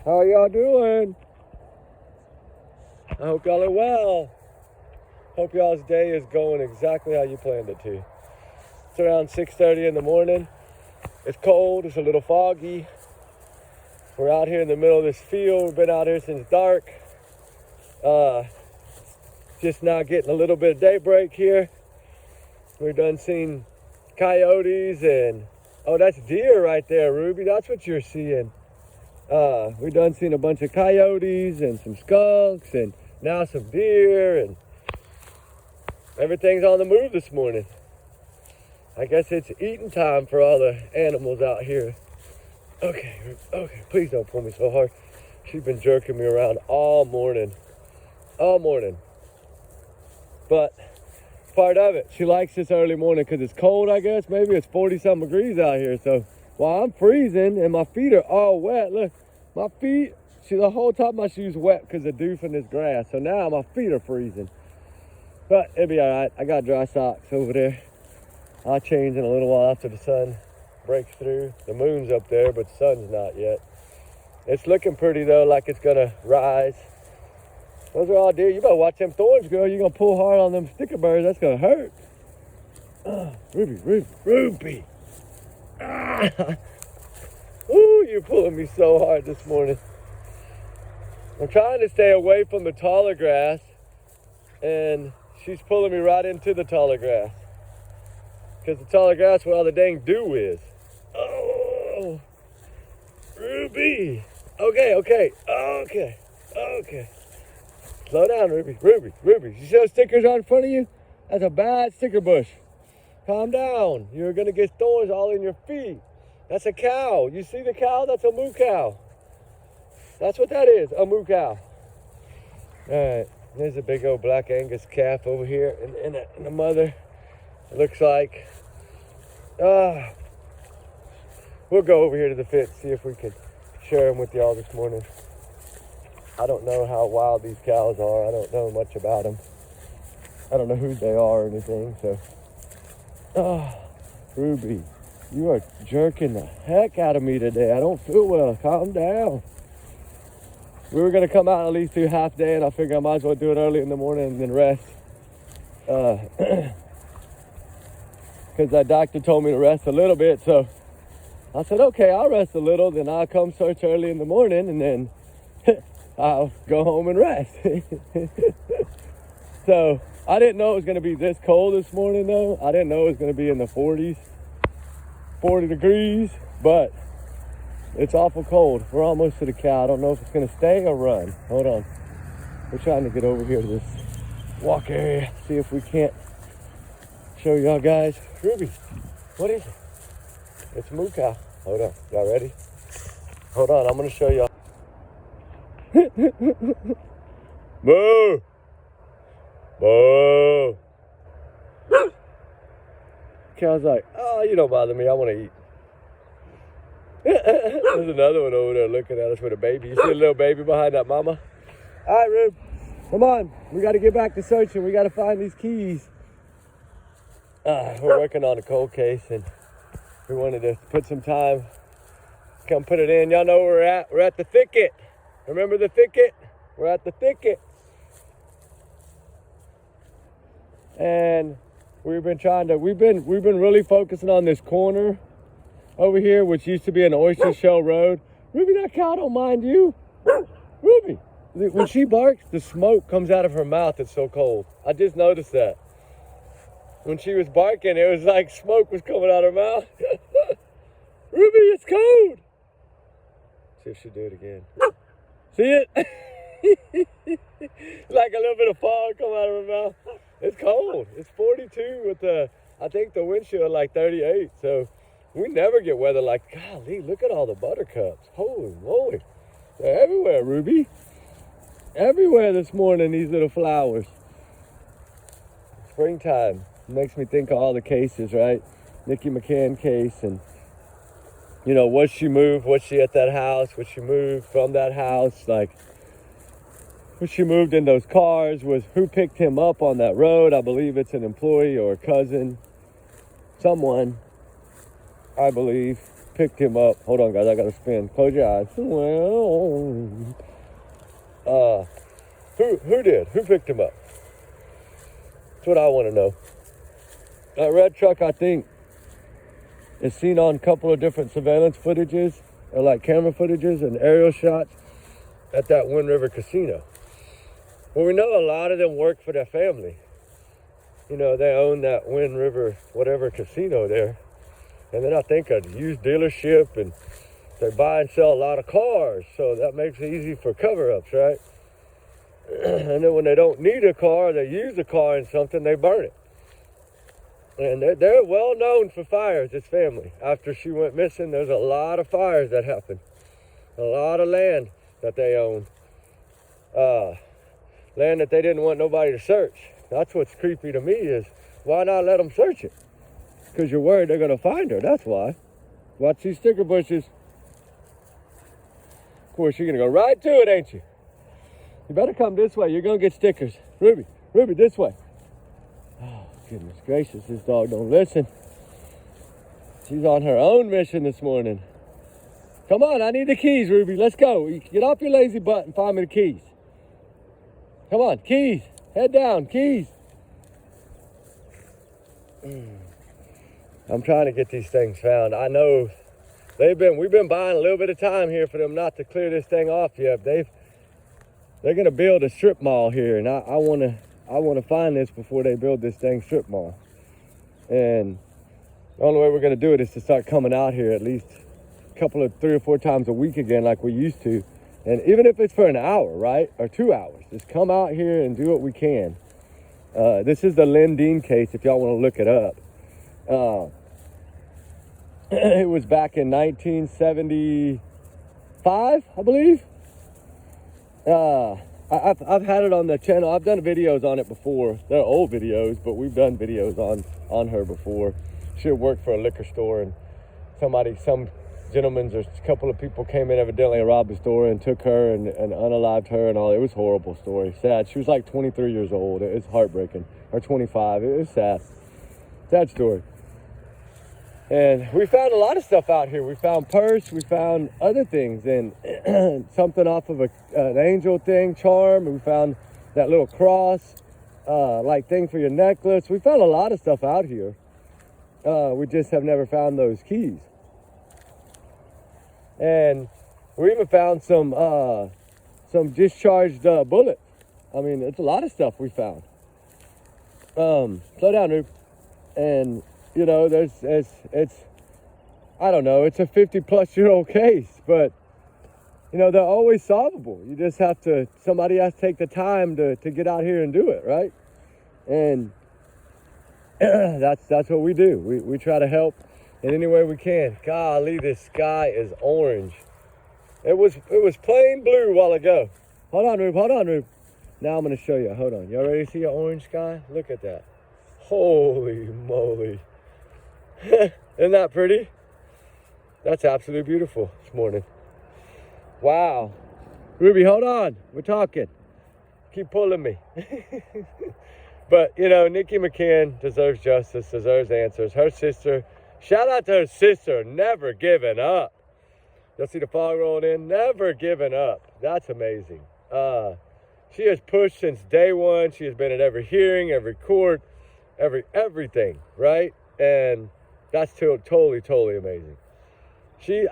How y'all doing? I hope y'all are well. Hope y'all's day is going exactly how you planned it to. It's around 6:30 in the morning. It's cold, it's a little foggy. We're out here in the middle of this field. We've been out here since dark. Just now getting a little bit of daybreak here. We're done seeing coyotes and, oh, that's deer right there, Ruby. That's what you're seeing. We done seen a bunch of coyotes and some skunks and now some deer, and everything's on the move this morning. I guess it's eating time for all the animals out here. Okay, please don't pull me so hard. She's been jerking me around all morning. But part of it, she likes this early morning because it's cold, I guess. Maybe it's 40-something degrees out here. So while I'm freezing and my feet are all wet, look, my feet, the whole top of my shoes wet because of dew from this grass. So now my feet are freezing. But it'll be all right. I got dry socks over there. I'll change in a little while after the sun breaks through. The moon's up there, but the sun's not yet. It's looking pretty, though, like it's going to rise. Those are all deer. You better watch them thorns, girl. You're going to pull hard on them sticker burrs. That's going to hurt. Ruby. Ooh, you're pulling me so hard this morning. I'm trying to stay away from the taller grass, and she's pulling me right into the taller grass. Because the taller grass where all the dang dew is. Oh, Ruby. Okay. Slow down, Ruby. You see those stickers out in front of you? That's a bad sticker bush. Calm down. You're going to get thorns all in your feet. That's a cow. You see the cow? That's a moo cow. That's what that is, a moo cow. All right, there's a big old black Angus calf over here, and the mother, it looks like. We'll go over here to the fence, see if we can share them with y'all this morning. I don't know how wild these cows are. I don't know much about them. I don't know who they are or anything, so. Ruby, you are jerking the heck out of me today. I don't feel well. Calm down. We were going to come out and at least do half day, and I figured I might as well do it early in the morning and then rest. Because that doctor told me to rest a little bit, so I said, okay, I'll rest a little, then I'll come search early in the morning, and then I'll go home and rest. So I didn't know it was going to be this cold this morning, though. I didn't know it was going to be in the 40s, 40 degrees, but it's awful cold. We're almost to the cow. I don't know if it's going to stay or run. Hold on. We're trying to get over here to this walk area, see if we can't show y'all guys. Ruby, what is it? It's a moo cow. Hold on. Y'all ready? Hold on. I'm going to show y'all. Moo! Moo! Cow's like, oh, you don't bother me. I want to eat. There's another one over there looking at us with a baby. You see a little baby behind that mama? All right, Rube. Come on. We got to get back to searching. We got to find these keys. We're working on a cold case, and we wanted to put some time, come put it in. Y'all know where we're at. We're at the thicket. Remember the thicket? We're at the thicket. And we've been really focusing on this corner over here, which used to be an oyster shell road. Ruby, that cow don't mind you. Ruby, when she barks, the smoke comes out of her mouth. It's so cold. I just noticed that. When she was barking, it was like smoke was coming out of her mouth. Ruby, it's cold. See if she'll do it again. See it? Like a little bit of fog coming out of her mouth. It's cold. It's 42 with I think the wind chill like 38. So we never get weather like, golly, look at all the buttercups. Holy moly. They're everywhere, Ruby. Everywhere this morning, these little flowers. Springtime. Makes me think of all the cases, right? Nikki McCain case, and you know, was she moved? Was she at that house? Was she moved from that house? Like, was she moved in those cars? Was who picked him up on that road? I believe it's an employee or a cousin. Someone, I believe. picked him up. Hold on, guys. I got to spin. Close your eyes. Well, who did? Who picked him up? That's what I want to know. That red truck, I think, is seen on a couple of different surveillance footages, or like camera footages and aerial shots at that Wind River Casino. Well, we know a lot of them work for their family. You know, they own that Wind River, whatever casino there. And then I think a used dealership, and they buy and sell a lot of cars. So that makes it easy for cover-ups, right? And then when they don't need a car, they use a car in something, they burn it. And they're well known for fires, this family. After she went missing, there's a lot of fires that happened. A lot of land that they own. Land that they didn't want nobody to search. That's what's creepy to me is, why not let them search it? Because you're worried they're going to find her, that's why. Watch these sticker bushes. Of course, you're going to go right to it, ain't you? You better come this way, you're going to get stickers. Ruby, this way. Oh, goodness gracious, this dog don't listen. She's on her own mission this morning. Come on, I need the keys, Ruby. Let's go. Get off your lazy butt and find me the keys. Come on, keys. Head down, keys. I'm trying to get these things found. I know we've been buying a little bit of time here for them not to clear this thing off yet. They're gonna build a strip mall here, and I wanna find this before they build this dang strip mall. And the only way we're gonna do it is to start coming out here at least a couple of 3 or 4 times a week again, like we used to. And even if it's for an hour, right, or 2 hours, just come out here and do what we can. This is the Lynn Dean case, if y'all want to look it up. It was back in 1975, I believe. I've had it on the channel. I've done videos on it before. They're old videos, but we've done videos on her before. She had worked for a liquor store, and some gentlemen or a couple of people came in evidently and robbed the store and took her and unalived her and all. It was a horrible story. Sad. She was like 23 years old. It was heartbreaking. Or 25. It was sad. Sad story. And we found a lot of stuff out here. We found purse. We found other things. And something off of an angel thing, charm. We found that little cross, like thing for your necklace. We found a lot of stuff out here. We just have never found those keys. And we even found some discharged bullets. I mean, it's a lot of stuff we found. Slow down, Rube. And you know, it's I don't know, it's a 50-plus-year-old case, but you know, they're always solvable. You just have to, somebody has to take the time to get out here and do it, right? And that's what we do. We try to help in any way we can. Golly, this sky is orange. It was plain blue a while ago. Hold on, Rube. Now I'm gonna show you. Hold on. Y'all ready to see an orange sky? Look at that. Holy moly. Isn't that pretty? That's absolutely beautiful this morning. Wow. Ruby, hold on. We're talking. Keep pulling me. But, you know, Nikki McCain deserves justice, deserves answers. Her sister, shout out to her sister, never giving up. You'll see the fog rolling in, never giving up. That's amazing. She has pushed since day one. She has been at every hearing, every court, everything, right? And that's totally amazing.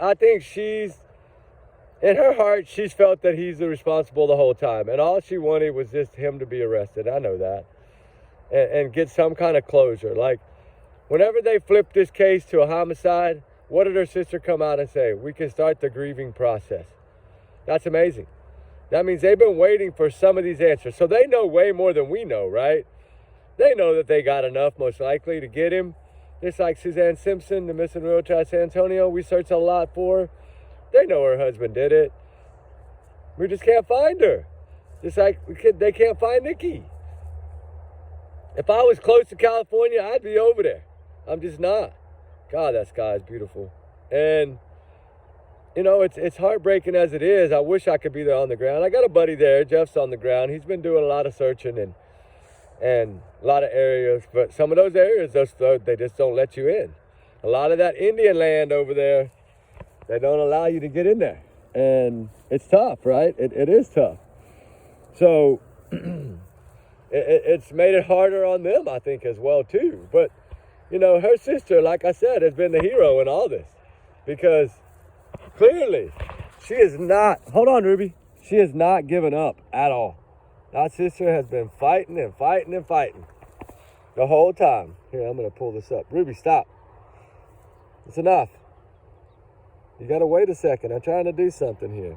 I think she's, in her heart, she's felt that he's the responsible the whole time. And all she wanted was just him to be arrested. I know that. And get some kind of closure. Like, whenever they flipped this case to a homicide, what did her sister come out and say? We can start the grieving process. That's amazing. That means they've been waiting for some of these answers. So they know way more than we know, right? They know that they got enough, most likely, to get him. Just like Suzanne Simpson, the missing realtor at San Antonio, we searched a lot for her. They know her husband did it. We just can't find her. Just like they can't find Nikki. If I was close to California, I'd be over there. I'm just not. God, that sky is beautiful. And, you know, it's heartbreaking as it is. I wish I could be there on the ground. I got a buddy there. Jeff's on the ground. He's been doing a lot of searching and a lot of areas. But some of those areas, they just don't let you in. A lot of that Indian land over there, They don't allow you to get in there. And it's tough, right? It is tough. So it's made it harder on them, I think, as well, too. But, you know, her sister, like I said, has been the hero in all this. Because clearly she is not, hold on, Ruby. She has not given up at all. That sister has been fighting and fighting and fighting the whole time. Here, I'm going to pull this up. Ruby, stop. It's enough. You got to wait a second. I'm trying to do something here.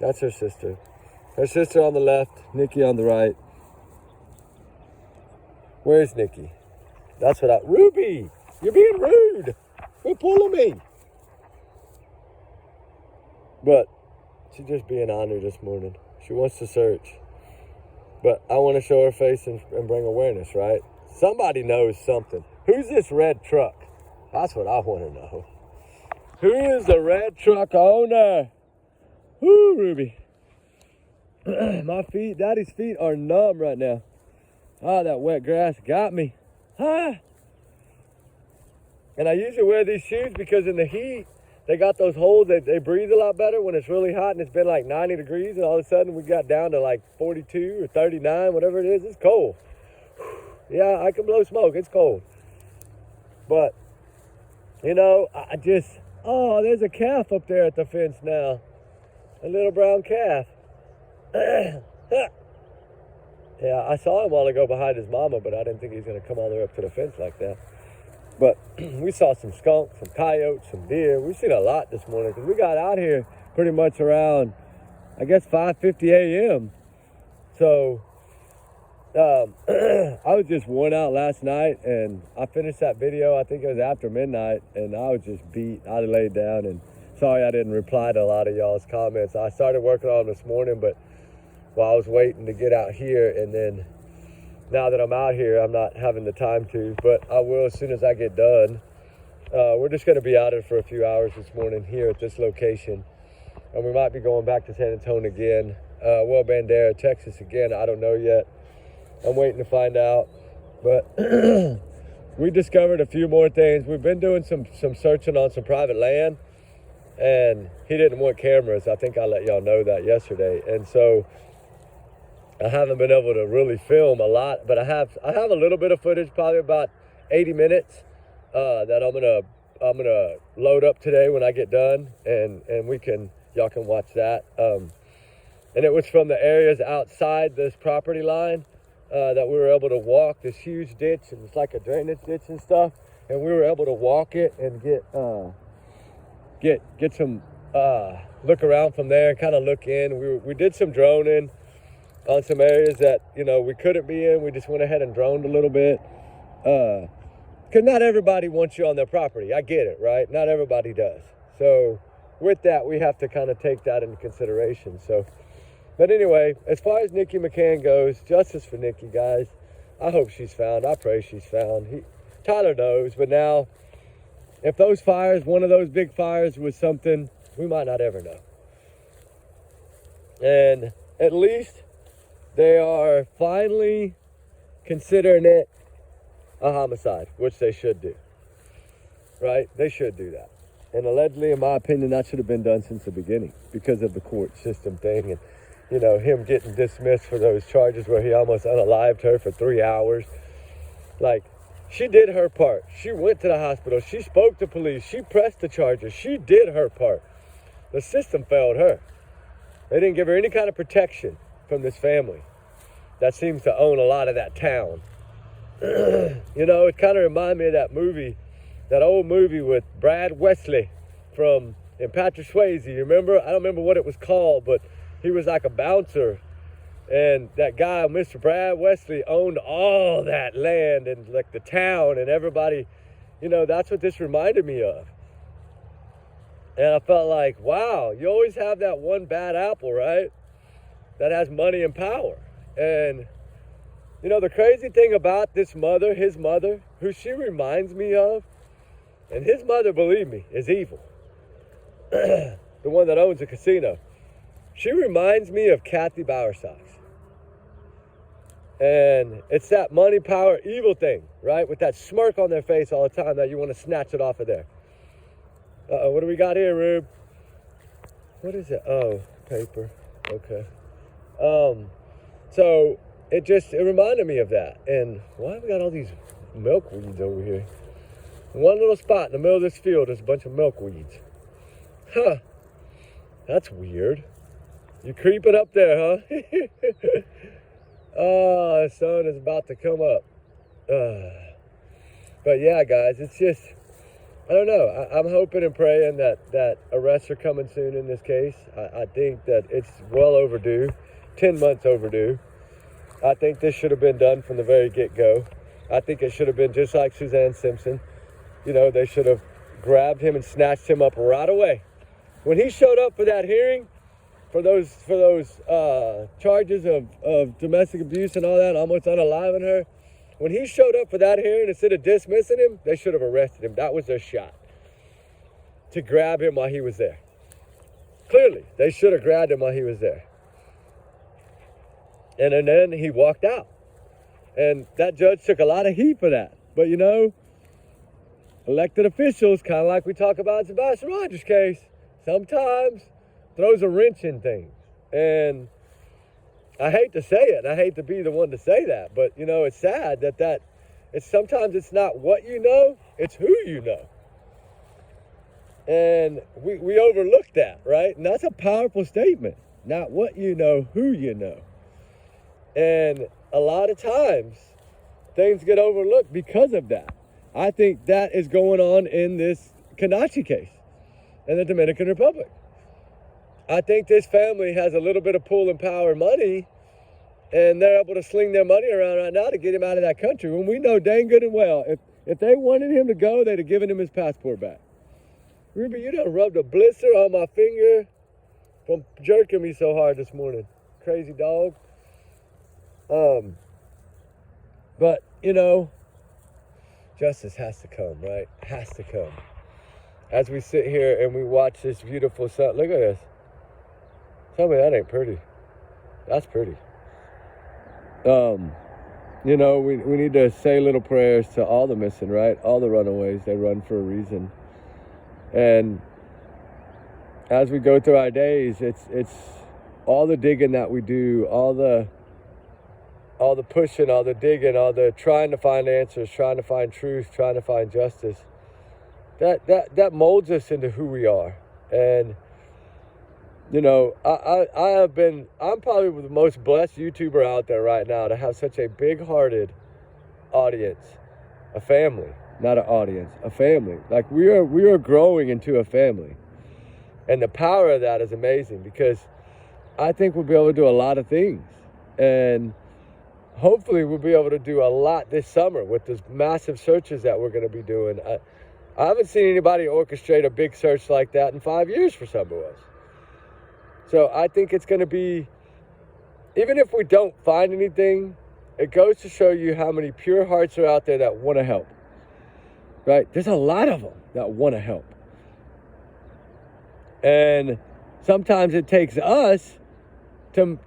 That's her sister. Her sister on the left, Nikki on the right. Where's Nikki? That's what Ruby, you're being rude. Quit pulling me. But she's just being honored this morning. She wants to search. But I want to show her face and bring awareness, right? Somebody knows something. Who's this red truck? That's what I want to know. Who is the red truck owner? Woo, Ruby. My feet, Daddy's feet are numb right now. Ah, that wet grass got me. Ah. And I usually wear these shoes because in the heat, they got those holes that they breathe a lot better when it's really hot and it's been like 90 degrees and all of a sudden we got down to like 42 or 39, whatever it is. It's cold. Yeah, I can blow smoke. It's cold. But, you know, I just, oh, there's a calf up there at the fence now. A little brown calf. Yeah, I saw him a while ago behind his mama, but I didn't think he was going to come all the way up to the fence like that. But we saw some skunks, some coyotes, some deer. We've seen a lot this morning because we got out here pretty much around, I guess, 5:50 a.m. So I was just worn out last night, and I finished that video, I think it was after midnight, and I was just beat. I laid down, and sorry I didn't reply to a lot of y'all's comments. I started working on them this morning, but while I was waiting to get out here, and then now that I'm out here, I'm not having the time to, but I will as soon as I get done. We're just going to be out here for a few hours this morning here at this location, and we might be going back to San Antonio again. Well, Bandera, Texas again, I don't know yet. I'm waiting to find out, but we discovered a few more things. We've been doing some searching on some private land, and he didn't want cameras. I think I let y'all know that yesterday, and so I haven't been able to really film a lot, but I have a little bit of footage, probably about 80 minutes, that I'm gonna load up today when I get done, and y'all can watch that. And it was from the areas outside this property line that we were able to walk this huge ditch, and it's like a drainage ditch and stuff, and we were able to walk it and get some look around from there and kind of look in. We did some droning on some areas that, you know, we couldn't be in. We just went ahead and droned a little bit. Because not everybody wants you on their property. I get it, right? Not everybody does. So with that, we have to kind of take that into consideration. So, but anyway, as far as Nikki McCain goes, justice for Nikki, guys. I hope she's found. I pray she's found. Tyler knows, but now, if those fires, one of those big fires was something, we might not ever know. And at least they are finally considering it a homicide, which they should do, right? They should do that. And allegedly, in my opinion, that should have been done since the beginning because of the court system thing and, you know, him getting dismissed for those charges where he almost unalived her for 3 hours. Like, she did her part. She went to the hospital. She spoke to police. She pressed the charges. She did her part. The system failed her. They didn't give her any kind of protection from this family that seems to own a lot of that town. You know, it kind of reminded me of that movie, that old movie with Brad Wesley and Patrick Swayze. You remember? I don't remember what it was called, but he was like a bouncer. And that guy, Mr. Brad Wesley, owned all that land and like the town and everybody. You know, that's what this reminded me of. And I felt like, wow, you always have that one bad apple, right? That has money and power. And, you know, the crazy thing about this mother, his mother, who she reminds me of, and his mother, believe me, is evil. The one that owns a casino. She reminds me of Kathy Bowersox. And it's that money, power, evil thing, right? With that smirk on their face all the time that you want to snatch it off of there. Uh-oh, what do we got here, Rube? What is it? Oh, paper. Okay. So it reminded me of that. And why have we got all these milkweeds over here? One little spot in the middle of this field is a bunch of milkweeds. Huh. That's weird. You creeping up there, huh? Oh, the sun is about to come up. But yeah, guys, it's just, I don't know. I'm hoping and praying that arrests are coming soon in this case. I think that it's well overdue, 10 months overdue. I think this should have been done from the very get-go. I think it should have been just like Suzanne Simpson. You know, they should have grabbed him and snatched him up right away. When he showed up for that hearing, for those charges of domestic abuse and all that, almost unaliving her, when he showed up for that hearing, instead of dismissing him, they should have arrested him. That was their shot, to grab him while he was there. Clearly, they should have grabbed him while he was there. And then he walked out. And that judge took a lot of heat for that. But you know, elected officials, kind of like we talk about in Sebastian Rogers' case, sometimes throws a wrench in things. And I hate to say it, and I hate to be the one to say that, but you know, it's sad that sometimes it's not what you know, it's who you know. And we overlook that, right? And that's a powerful statement. Not what you know, who you know. And a lot of times, things get overlooked because of that. I think that is going on in this Kanachi case in the Dominican Republic. I think this family has a little bit of pull and power and money, and they're able to sling their money around right now to get him out of that country. When we know dang good and well, if they wanted him to go, they'd have given him his passport back. Ruby, you done rubbed a blister on my finger from jerking me so hard this morning. Crazy dog. But, you know, justice has to come, right? Has to come. As we sit here and we watch this beautiful sun. Look at this. Tell me that ain't pretty. That's pretty. You know, we need to say little prayers to all the missing, right? All the runaways. They run for a reason. And as we go through our days, it's all the digging that we do, all the pushing, all the digging, all the trying to find answers, trying to find truth, trying to find justice. That molds us into who we are. And you know, I'm probably the most blessed YouTuber out there right now to have such a big-hearted audience, a family, not an audience, a family. Like we are growing into a family. And the power of that is amazing because I think we'll be able to do a lot of things. And hopefully we'll be able to do a lot this summer with those massive searches that we're going to be doing. I haven't seen anybody orchestrate a big search like that in 5 years for some of us. So I think it's going to be, even if we don't find anything, it goes to show you how many pure hearts are out there that want to help. Right? There's a lot of them that want to help. And sometimes it takes us to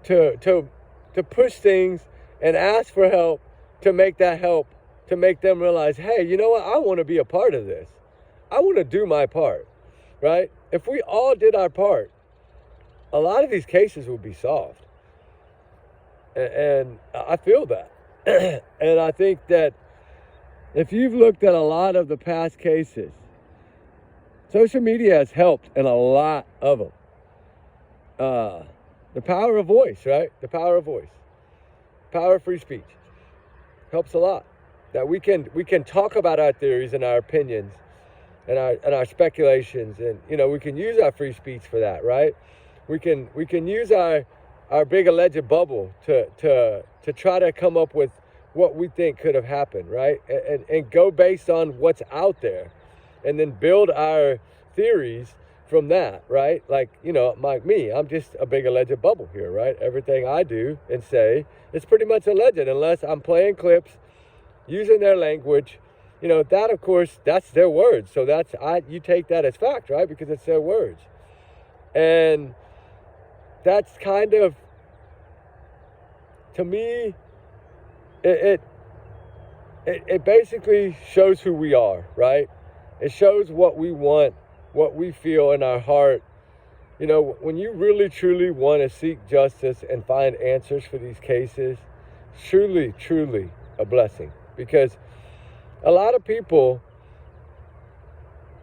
push things and ask for help, to make that help, to make them realize, hey, you know what? I want to be a part of this. I want to do my part, right? If we all did our part, a lot of these cases would be solved. And I feel that. And I think that if you've looked at a lot of the past cases, social media has helped in a lot of them. The power of voice, right? The power of voice. Power of free speech helps a lot. That we can talk about our theories and our opinions and our speculations, and you know, we can use our free speech for that, right? We can use our big alleged bubble to try to come up with what we think could have happened, right? And go based on what's out there, and then build our theories from that, right? Like, you know, like me, I'm just a big alleged bubble here, right? Everything I do and say is pretty much alleged, unless I'm playing clips, using their language. You know, that of course, that's their words. So you take that as fact, right? Because it's their words. And that's kind of, to me, it basically shows who we are, right? It shows what we want what we feel in our heart. You know, when you really, truly want to seek justice and find answers for these cases, truly, truly a blessing. Because a lot of people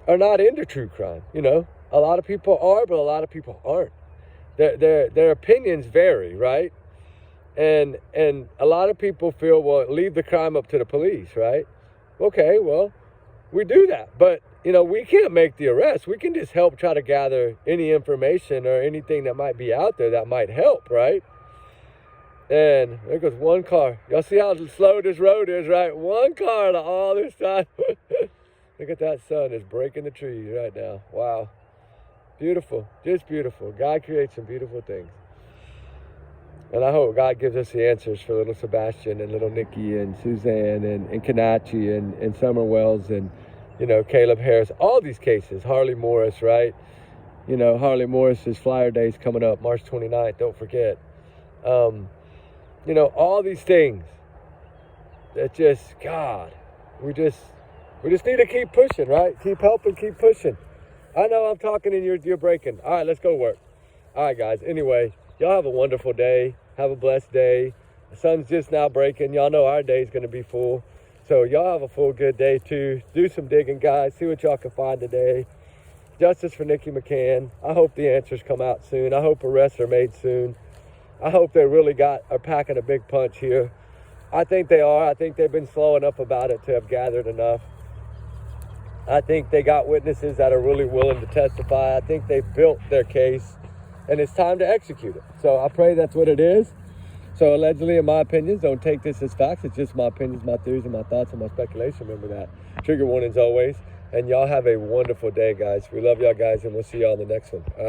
are not into true crime, you know. A lot of people are, but a lot of people aren't. Their opinions vary, right? And a lot of people feel, well, leave the crime up to the police, right? Okay, well, we do that. But, you know, we can't make the arrest. We can just help try to gather any information or anything that might be out there that might help, right? And there goes one car. Y'all see how slow this road is, right? One car to all this time. Look at that sun. It's breaking the trees right now. Wow. Beautiful. Just beautiful. God creates some beautiful things. And I hope God gives us the answers for little Sebastian and little Nikki and Suzanne and Kanachi and Summer Wells and, you know, Caleb Harris. All these cases. Harley Morris, right? You know, Harley Morris's Flyer Day's coming up March 29th. Don't forget. You know, all these things that just, God, we just need to keep pushing, right? Keep helping, keep pushing. I know I'm talking and you're breaking. All right, let's go to work. All right, guys. Anyway, y'all have a wonderful day. Have a blessed day. The sun's just now breaking. Y'all know our day is going to be full. So y'all have a full good day too. Do some digging, guys. See what y'all can find today. Justice for Nikki McCain. I hope the answers come out soon. I hope arrests are made soon. I hope they really are packing a big punch here. I think they are. I think they've been slow enough about it to have gathered enough. I think they got witnesses that are really willing to testify. I think they've built their case, and it's time to execute it. So I pray that's what it is. So allegedly, in my opinions, don't take this as facts. It's just my opinions, my theories, and my thoughts, and my speculation. Remember that. Trigger warnings always. And y'all have a wonderful day, guys. We love y'all guys, and we'll see y'all in the next one. All right?